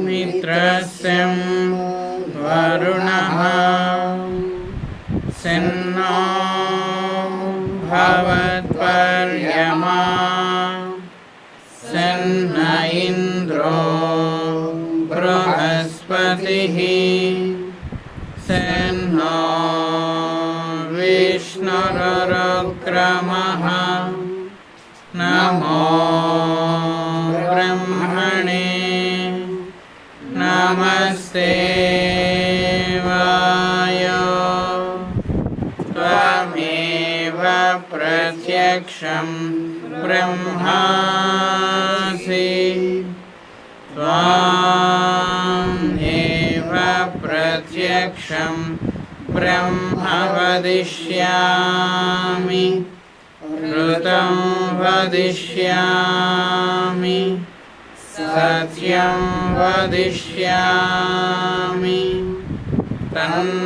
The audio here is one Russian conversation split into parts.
मित्रस्यं वरुणः सेन्नो भवत्पर्यमा सेन्न इन्द्रो बृहस्पतिः सेन्नो विष्णुरुक्रमः नमो ब्रह्मणे नमस्ते वायो त्वमेव प्रत्यक्षं ब्रह्मासि त्वामेव प्रत्यक्षं ब्रह्म वदिष्यामि ऋतं वदिष्यामि सत्यं वदिष्यामि तन्मामवतु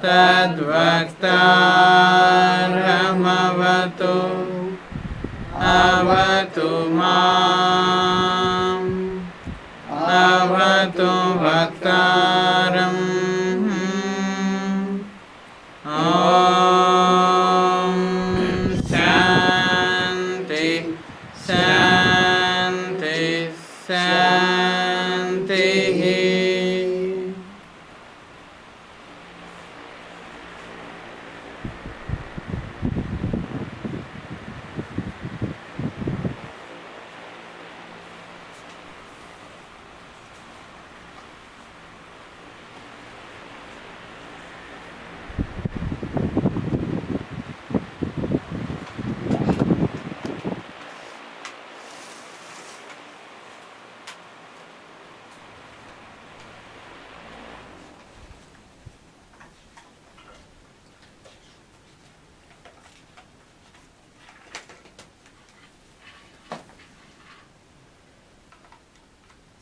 तद्वक्तारमवतु अवतु माम् अवतु वक्तारम् ॐ शान्ति शान्ति शान्तिः।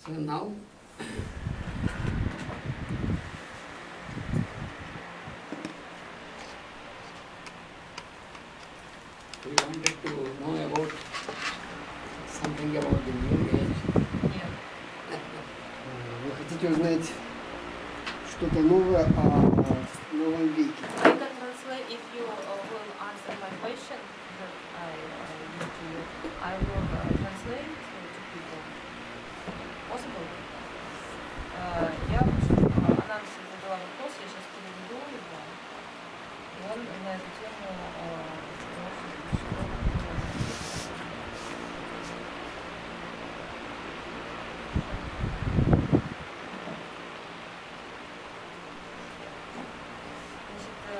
So now we wanted to know about something about the new age. Вы хотите узнать что-то новое о новом веке? I can translate if you will answer my question that I give to you. I will translate to people. Possible? Я она задала вопрос, я сейчас переведу его, и он на эту тему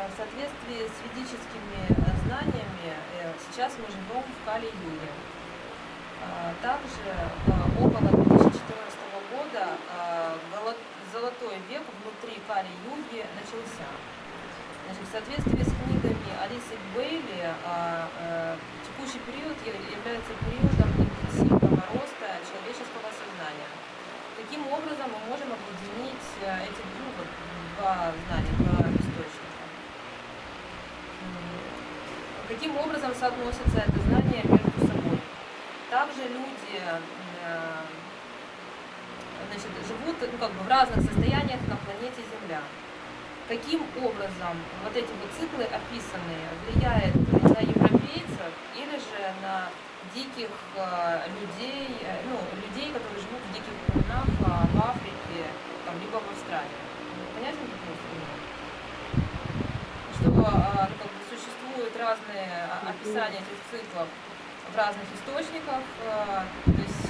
в соответствии с ведическими знаниями сейчас мы живем в Кали-юге. Также около 2014 года золотой век внутри Кали-юги начался. Значит, в соответствии с книгами Алисы Бейли, текущий период является периодом интенсивного роста человеческого сознания. Каким образом мы можем объединить эти два знания, два источника? Каким образом соотносится это знание между собой? Также люди живут в разных состояниях на планете Земля. Каким образом вот эти вот циклы описанные влияют на европейцев или же на диких людей, людей, которые живут в диких племенах в Африке, либо в Австралии? Понятно вопрос? Что существуют разные описания этих циклов в разных источниках, то есть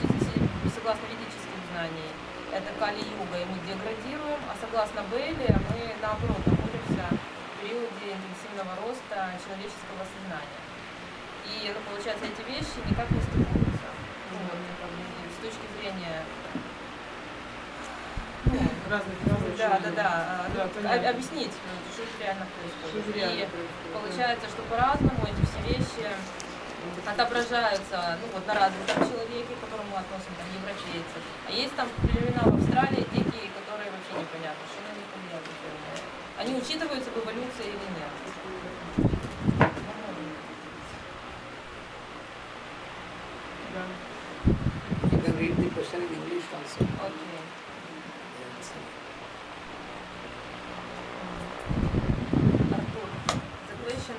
согласно ведическим знаниям это Кали-юга, и мы деградируем, а согласно Бейли мы наоборот находимся в периоде интенсивного роста человеческого сознания. И получается, эти вещи никак не стыкуются. С точки зрения объяснить, что реально происходит. И получается, что по-разному эти все вещи отображаются на разных человеке, к которому мы относим, европейцев. А есть там племена в Австралии дикие, которые вообще непонятно, что на них влияет. Они учитываются в эволюции или нет? yoga. You can read the question in English also. Okay. Yes. Artur, the question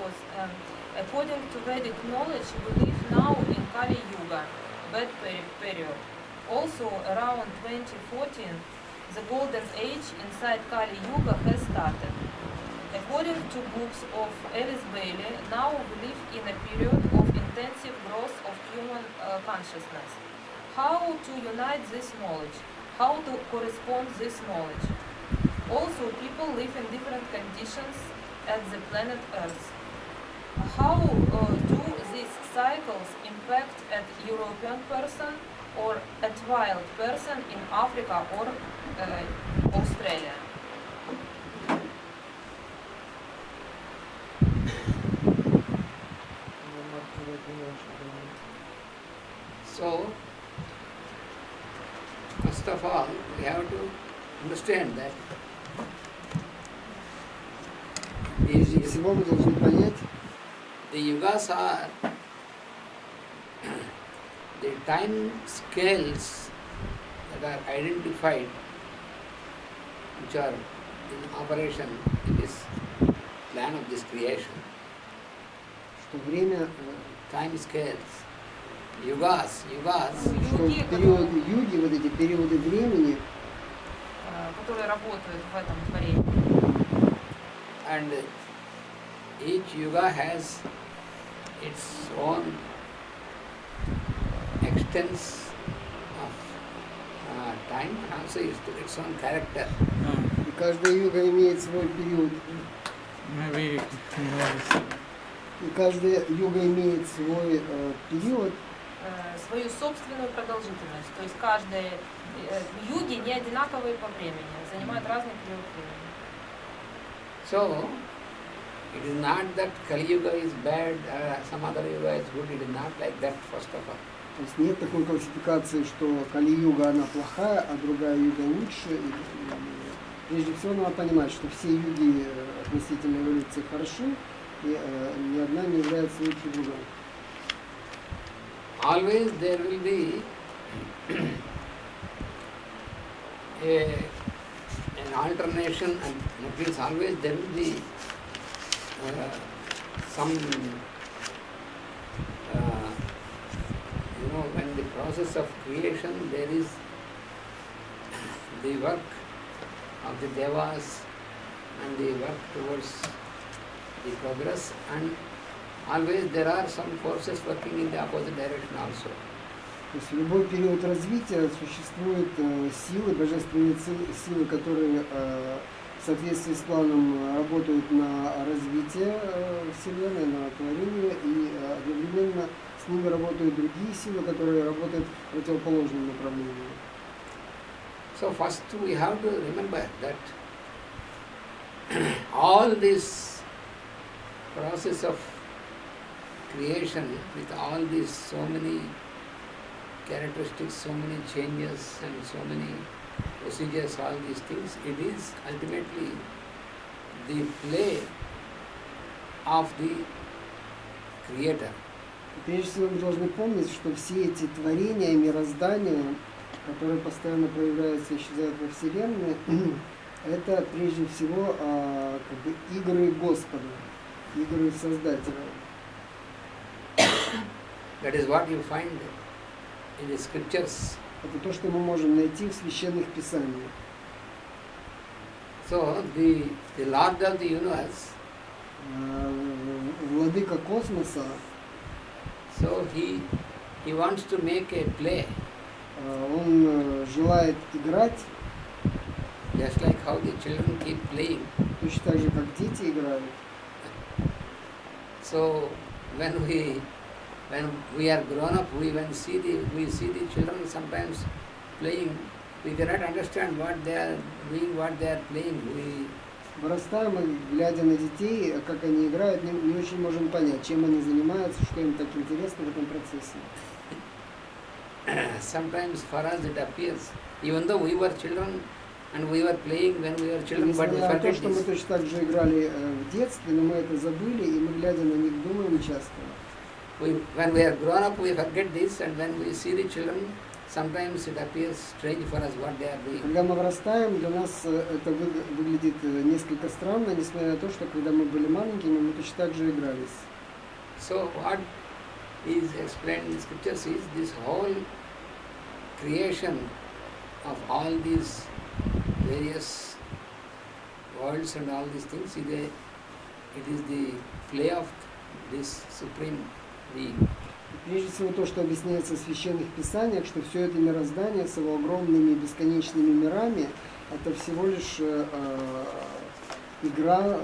was, according to Vedic knowledge, we live now in Kali Yuga, bad period. Also, around 2014, the golden age inside Kali Yuga has started. According to books of Alice Bailey, now we live in a period of intensive growth of human consciousness. How to unite this knowledge? How to correspond this knowledge? Also, people live in different conditions at the planet Earth. How do these cycles impact a European person or a wild person in Africa or Australia? So, first of all, we have to understand that Прежде всего мы должны понять, the yugas are the time scales that are identified, which are in operation in this plan of this creation. что время, Time scales, yugas, что период юги, вот эти периоды времени, которые работают в этом творении. and each yuga has its own extents of time and also its own character. и каждая юга имеет свой период, Maybe и каждая юга имеет свой период, Свою собственную продолжительность. То есть каждая юги не одинаковые по времени, занимают разный период времени. So, it is not that Kali Yuga is bad, some other Yuga is good, it is not like that first of all. то есть нет такой классификации, что Кали-юга она плохая, а другая юга лучше. И прежде всего надо понимать, что все юги относительно эволюции хороши, и ни одна не является лучше другой. Always there will be an alternation, and that means always there will be some, when the process of creation, there is the work of the devas and the work towards the progress, and always there are some forces working in the opposite direction also. То есть в любой период развития существуют силы, божественные силы, которые в соответствии с планом работают на развитие Вселенной, на творение, и одновременно с ними работают другие силы, которые работают в противоположном направлении. So first we have to remember that all this process of creation with all these so many characteristics, so many changes and so many procedures, all these things, it is ultimately the play of the Creator. Прежде всего мы должны помнить, что все эти творения, мироздания, которые постоянно проявляются и исчезают во Вселенной, это прежде всего как бы игры Господа, игры Создателя. That is what you find in the scriptures. Это то, что мы можем найти в священных писаниях. So the Lord of the universe, Владыка космоса, so he wants to make a play, он желает играть, just like how the children keep playing. точно так же, как дети играют. So when we are grown up, we see the children sometimes playing. We cannot understand what they are doing, what they are playing. Вырастаем и, глядя на детей, как они играют, не очень можем понять, чем они занимаются, что им так интересно в этом процессе. Sometimes for us it appears, even though we were children and we were playing when we were children, but we Несмотря на то, forget что мы this. точно так же играли в детстве, но мы это забыли, и мы, глядя на них, думаем часто. when we are grown up, we forget this, and when we see the children, sometimes it appears strange for us what they are doing. Когда мы вырастаем, для нас это выглядит несколько странно, несмотря на то, что когда мы были маленькими, мы точно так же игрались. So what is explained in the scriptures is this whole creation of all these various worlds and all these things, it is the play of this supreme being. Прежде всего то, что объясняется в священных писаниях, что все это мироздание с его огромными бесконечными мирами, это всего лишь игра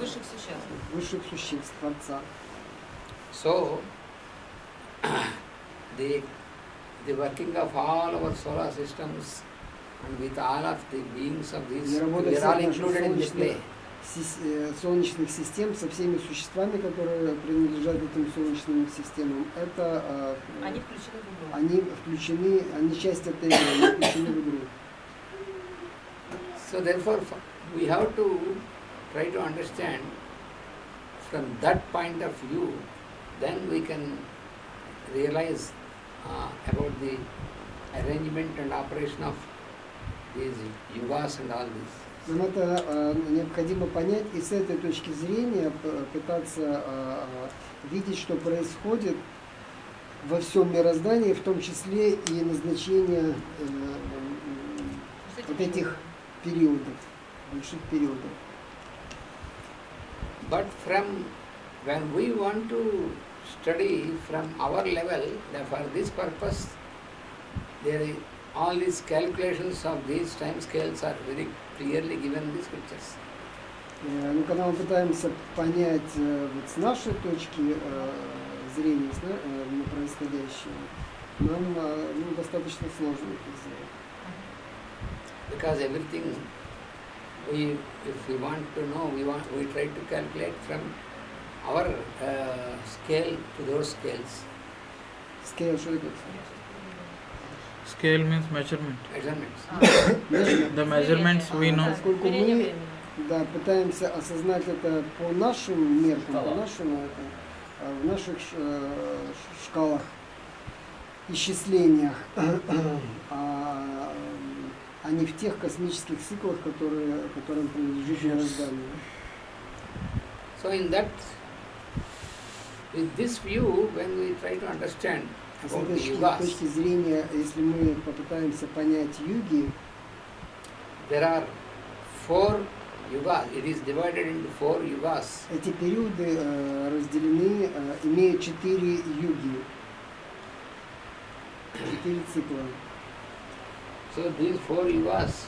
высших существ Творца. So, the working of all our solar systems and with all of the beings of these, we are all included in the play. Солнечных систем со всеми существами, которые принадлежат этим солнечным системам, это они включены, они часть этой игры, они включены в игру. So therefore, we have to try to understand from that point of view, then we can realize about the arrangement and operation of these yugas and all this. Нам это необходимо понять и с этой точки зрения пытаться видеть, что происходит во всем мироздании, в том числе и назначение вот этих периодов, больших периодов. But when we want to study from our level, for this purpose, all these calculations of these time scales are very clearly given in the scriptures. Но когда мы пытаемся понять вот с нашей точки зрения на происходящее, нам достаточно сложно это сделать. Because everything, if we want to know, we try to calculate from our scale to those scales. Scale, что это? Scale means measurement. Measurements. The measurements we know. Поскольку мы пытаемся осознать это по нашим меркам, в наших шкалах, исчислениях, а не в тех космических циклах, которым принадлежит мироздание. So with this view, when we try to understand С этой точки зрения, если мы попытаемся понять юги, there are 4 yugas. It is divided into 4 yugas. Эти периоды разделены, имеют 4 юги, 4 цикла. So these 4 yugas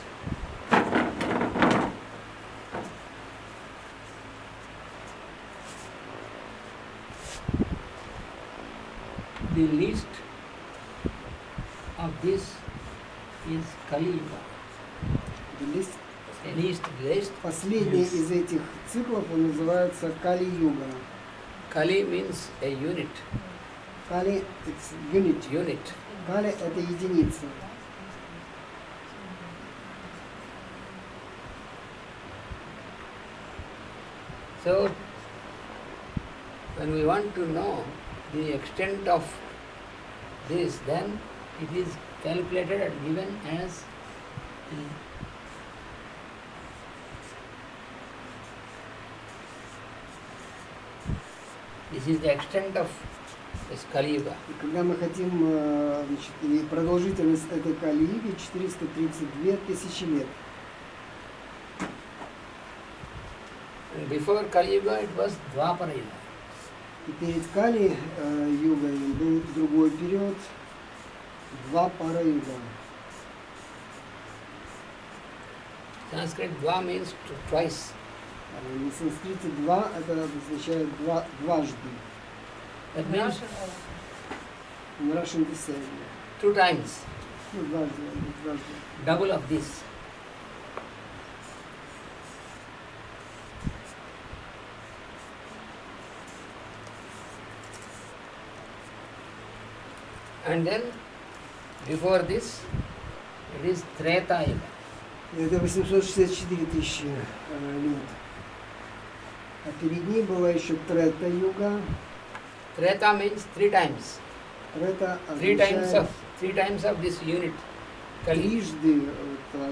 the least of this is Kali Yuga. Least. Последний из этих циклов он называется Кали-юга. Kali means a unit. Кали – it's unit. Кали – это единица. So, when we want to know the extent of this, then it is calculated and given as this is the extent of this Kali Yuga. И когда мы хотим и продолжительность этой Кали-юги 432 тысячи лет. And before Kali Yuga it was Dwapara Yuga. И перед Кали-югой был другой период, Двапара-юга. Sanskrit Dva means twice. На санскрите два это означает дважды. That means In Russian the same. 2 times. Дважды. Double of this. And then before this it is Treta Yuga. Это 864 тысячи лет. А перед ней была еще Трета-юга. Treta means 3 times. Трета Three times означает of this unit. Kali. трижды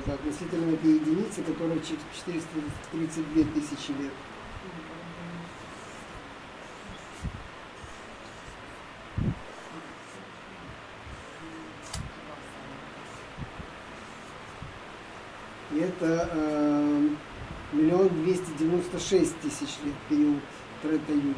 относительно этой единицы, которая 432 тысячи лет. И это 1 296 000 лет период Трета-юги.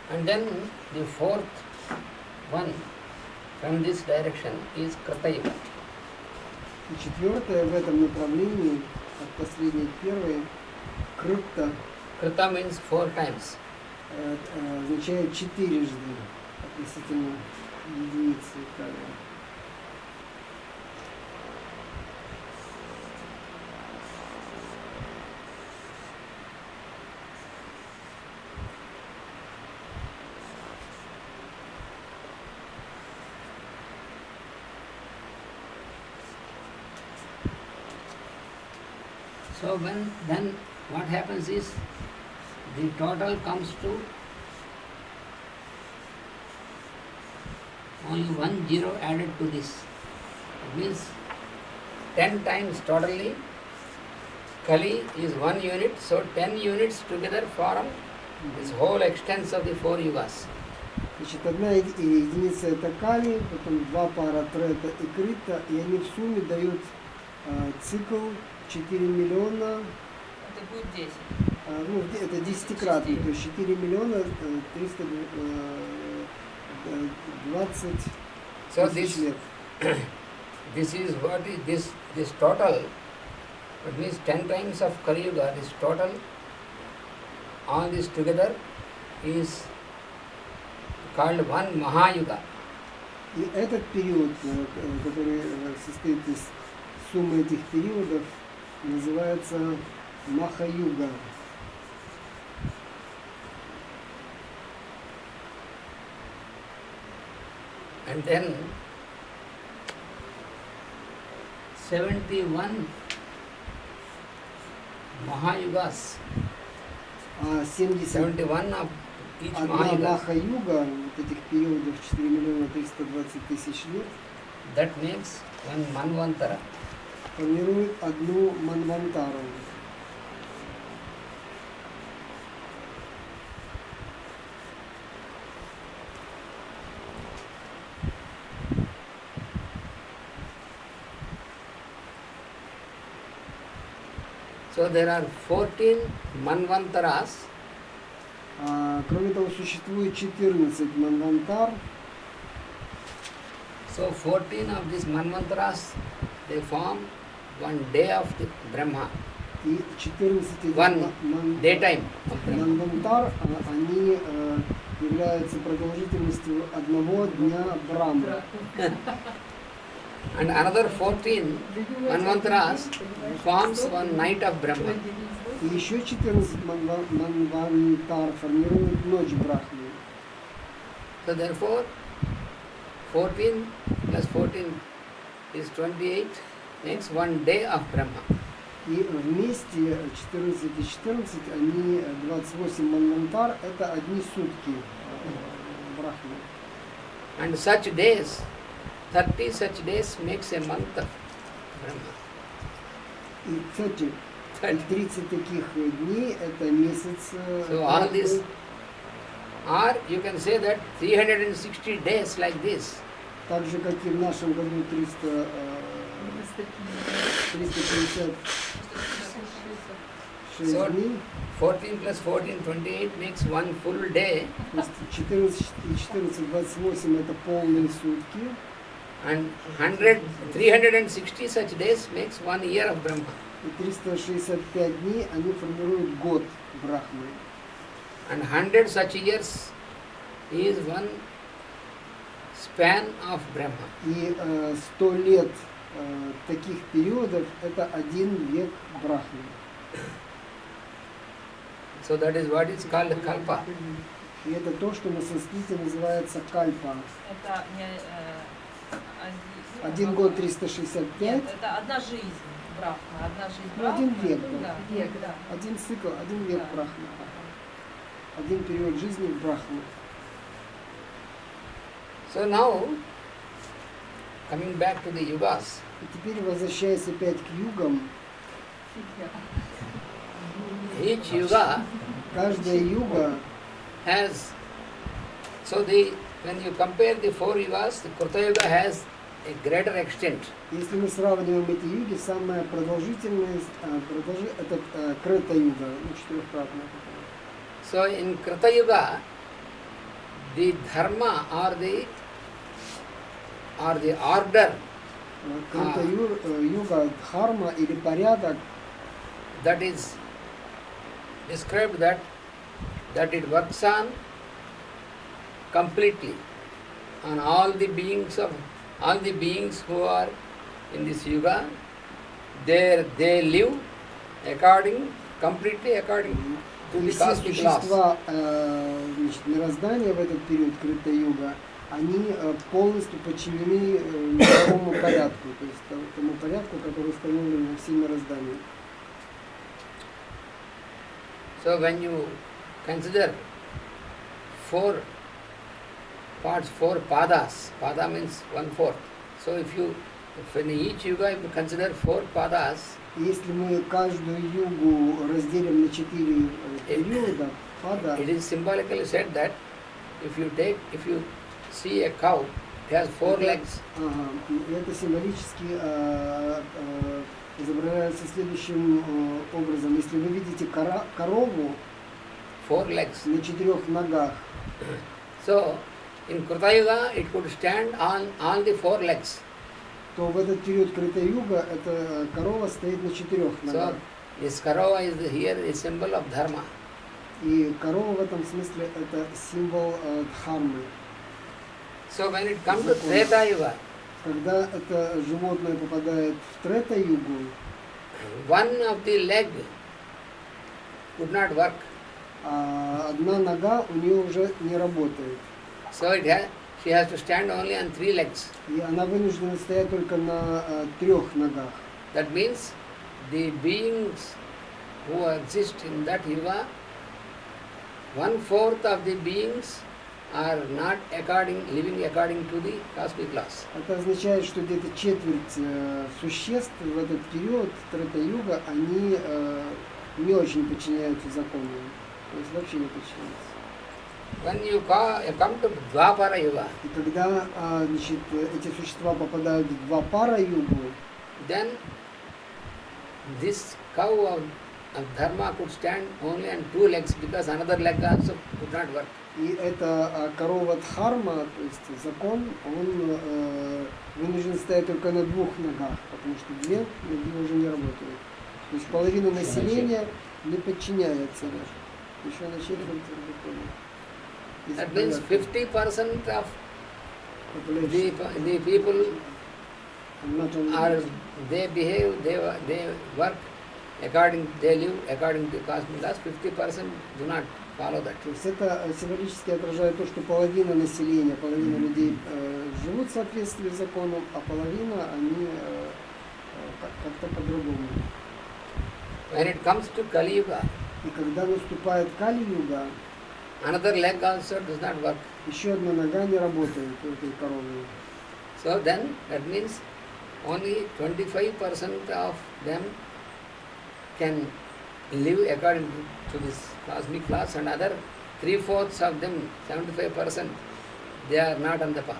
And then the fourth one from this direction is Krita Yuga. И четвертое в этом направлении, от последней к первой, Крыта, Krita means 4 times. означает четырежды относительно единицы кали. So then what happens is the total comes to only 1 0 added to this. It means 10 times totally. Kali is 1 unit, so 10 units together form this whole extent of the 4 yugas. Значит, одна единица это кали, потом два пара трета и крита, и они в сумме дают цикл 4 миллиона, Это будет 10. ну, это десятикратный, то есть 4 миллиона 320 So тысяч лет. this is what is this total. It means 10 times of Kali Yuga. This total, all this together is called one Mahayuga. И этот период, который состоит из суммы этих периодов, называется Маха-юга. And then 71 Mahayugas, 71 of each Одна Mahayuga, Маха-юга, вот этих периодов 4 миллиона 320 тысяч лет, that makes one Manvantara. формирует одну Манвантару. So there are 14 Manvantaras. Кроме того, существует 14 Манвантар. So 14 of these Manvantaras, they form one day of the Brahma, И 14 этих one daytime of Brahma. Манвантар, они являются продолжительностью одного дня Брахмы. And another 14 Manvantaras forms one night of Brahma. И еще 14 Манвантар формируют ночь Брахмы. So therefore, 14 plus 14 is 28, makes one day of Brahma. И вместе 14 и 14, они 28 Манвантар, это одни сутки Брахмы. And such days, 30 such days makes a month of Brahma. И, кстати, 30 таких дней это месяц. So all this, or you can say that 360 days like this. Так же, как и в нашем году 356 So дней. 14 plus 14, 28 makes one full day. То есть 14 и 14, 28 это полные сутки. And 360 such days makes 1 year of Brahma. И 365 дней они формируют год Брахмы. And 100 such years is one span of Brahma. И 100 лет таких периодов это один век Брахмы. So that is what is called kalpa. И это то, что на санскрите называется кальпа. Это не Один год Нет, 365, это одна жизнь Брахма, одна жизнь Ну, Брахмы. один век, Да, да. век, да. один цикл, один век Да. Брахмы. Один период жизни Брахмы. So now, coming back to the yugas, И теперь, возвращаясь опять к югам, each yuga каждая юга, has, when you compare the four yugas, the Kruta Yuga has a greater extent. если мы сравниваем эти юги, самая продолжительная это Крета-юга, четырехкратная. So in Kruta Yuga, the dharma or the order Крета-юга, дхарма или порядок, that is described that it works on completely on all the beings who are in this yuga. They live completely according to и the все cosmic laws. существа мироздания в этот период Крета-юга, они полностью подчинены мировому порядку, то есть тому порядку, который установлен во всем мироздании. So when you consider four parts, four padas, pada means 1/4. So if in each yuga you consider four padas, Если мы каждую югу разделим на 4 периода, пада, it is symbolically said that if you see a cow, it has four legs. это символически изображается следующим образом. Если вы видите корову Four legs. на 4 ногах, So in Kruta Yuga it could stand on all the four legs. то в этот период Крета-юга эта корова стоит на 4 ногах. So this karava is here a symbol of dharma. И корова в этом смысле это символ дхармы. So when it comes to Treta Yuga, Когда это животное попадает в Трета-югу, one of the leg would not work. одна нога у нее уже не работает. So she has to stand only on 3 legs. И она вынуждена стоять только на 3 ногах. That means the beings who exist in that yuga, 1/4 of the beings are not living according to the cosmic laws. Это означает, что где-то четверть существ в этот период Трета-юга, они не очень подчиняются законам. То есть вообще не подчиняются. When you come to Dvapara Yuga, И когда значит, эти существа попадают в Двапара-югу, then this cow of dharma could stand only on 2 legs because another leg also could not work. и эта корова Дхарма, то есть закон, он вынужден стоять только на 2 ногах, потому что 2 ноги уже не работают. То есть половина населения не подчиняется даже. Еще на четверть закону. That means 50% of the people they behave, they work they live according to cosmic laws. 50% do not follow that. То есть это символически отражает то, что половина населения, половина людей живут в соответствии с законом, а половина они как-то по-другому. When it comes to Kali Yuga, И когда наступает Кали-юга, another leg also does not work. еще одна нога не работает у этой коровы. So then that means only 25% of them can live according to this cosmic laws, and other 3/4 of them, 75%, they are not on the path.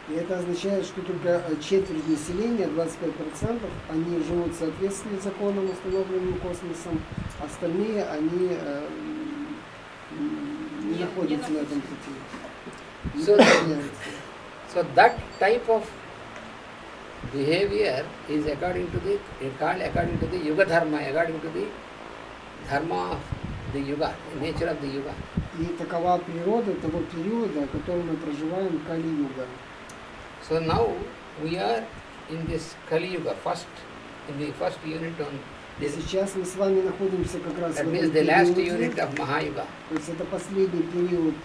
И это означает, что только четверть населения, 25%, они живут в соответствии с законом, установленным космосом, остальные, они не находятся на этом пути. Не подчиняются. So that type of behavior is according to the yuga dharma, according to the dharma of the yuga, the nature of the yuga. И такова природа того периода, в котором мы проживаем, Кали-юга. So now we are in this Kali Yuga, in the first unit on Сейчас мы с вами находимся как раз That в means этом the last периоде. unit of Mahayuga. То есть это последний период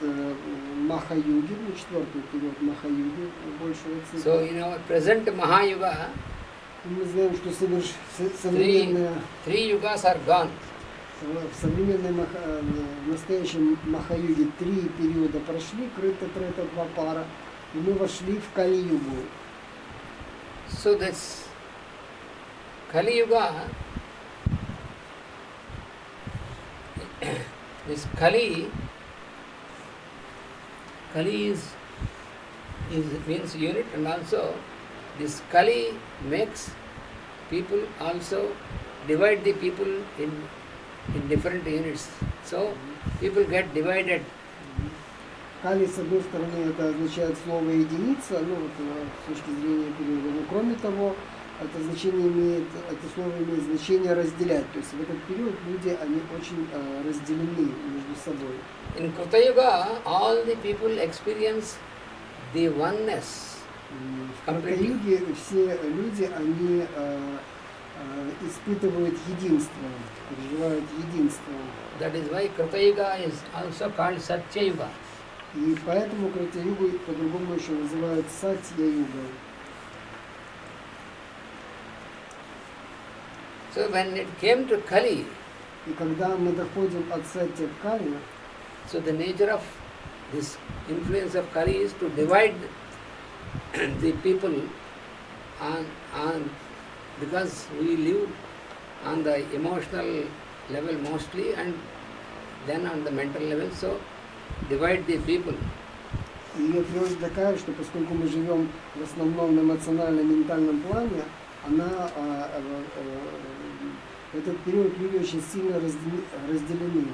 Маха-юги, ну, четвертый период Маха-юги, большего цикла. So in our present Mahayuga, Мы знаем, что современная, three yugas are gone. в современной в настоящем Маха-юге 3 периода прошли, Крыта, Трета, 2 пара, и мы вошли в Кали-югу. So this Kali Yuga, this Kali is means unit, and also this Kali makes people also divide the people in different units. So people get divided. Кали, с одной стороны, это означает слово единица, ну вот с точки зрения периода, но кроме того, это слово имеет значение разделять. То есть в этот период люди, они очень разделены между собой. In Krita Yuga, all the people experience the oneness. В Крата-юге все люди, они испытывают единство, переживают единство. That is why Krita Yuga is also called Satya Yuga. И поэтому Крата-югу по-другому еще называют Сатья-юга. So when it came to Kali, И когда мы доходим от Сатья к Кали, so the nature of this influence of Kali is to divide the people on because we live on the emotional level mostly and then on the mental level, so divide the people. и ее природа такая, что поскольку мы живем в основном на эмоциональном, ментальном плане, она в этот период люди очень сильно разделены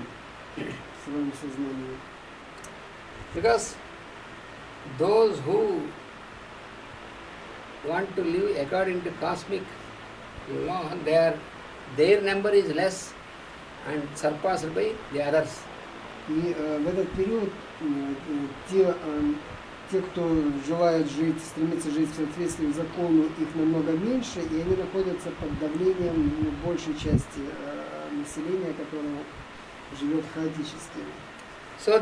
в своем сознании. Because those who want to live according to cosmic law, their number is less and surpassed by the others. И в этот период те, кто желает жить, стремится жить в соответствии с закону, их намного меньше, и они находятся под давлением большей части населения, которое живет хаотически. So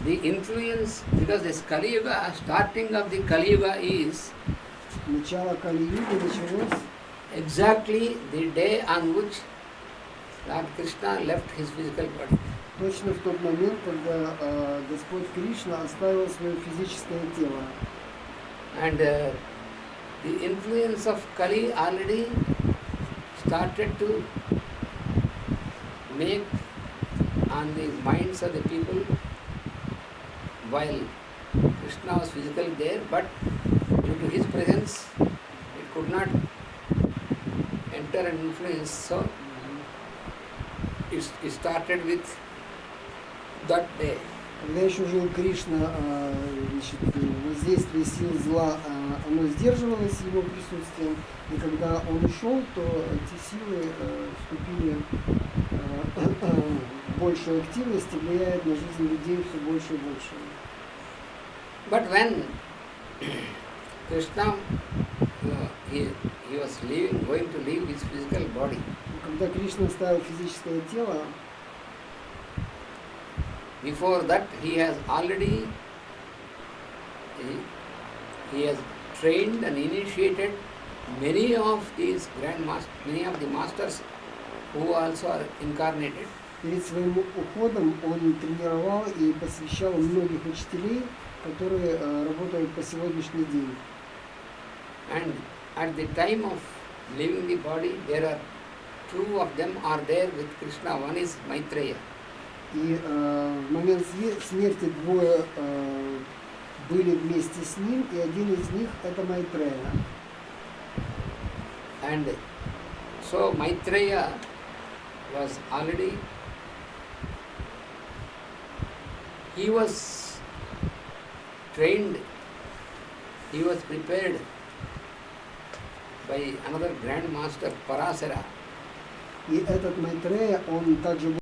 the influence, because this Kali Yuga, starting of the Kali Yuga is Начало Кали-юги началось exactly the day on which Lord Krishna left his physical body. точно в тот момент, когда Господь Кришна оставил свое физическое тело. And the influence of Kali already started to make on the minds of the people while Krishna was physically there, but due to his presence, it could not enter and influence. So it started with that day. Когда еще жил Кришна, воздействие сил зла, оно сдерживалось его присутствием, и когда он ушел, то эти силы вступили в большую активность и влияют на жизнь людей все больше и больше. But when Krishna, he was going to leave his physical body, Когда Кришна оставил физическое тело, before that he has already he has trained and initiated many of these many of the masters who also are incarnated. перед своим уходом он тренировал и посвящал многих учителей, которые работают по сегодняшний день. And at the time of leaving the body, there are two of them are there with Krishna. One is Maitreya. И в момент смерти двое были вместе с ним, и один из них это Майтрея. And so Maitreya was already, he was trained, he was prepared by another grand master, Parasara. И этот Майтрея, он также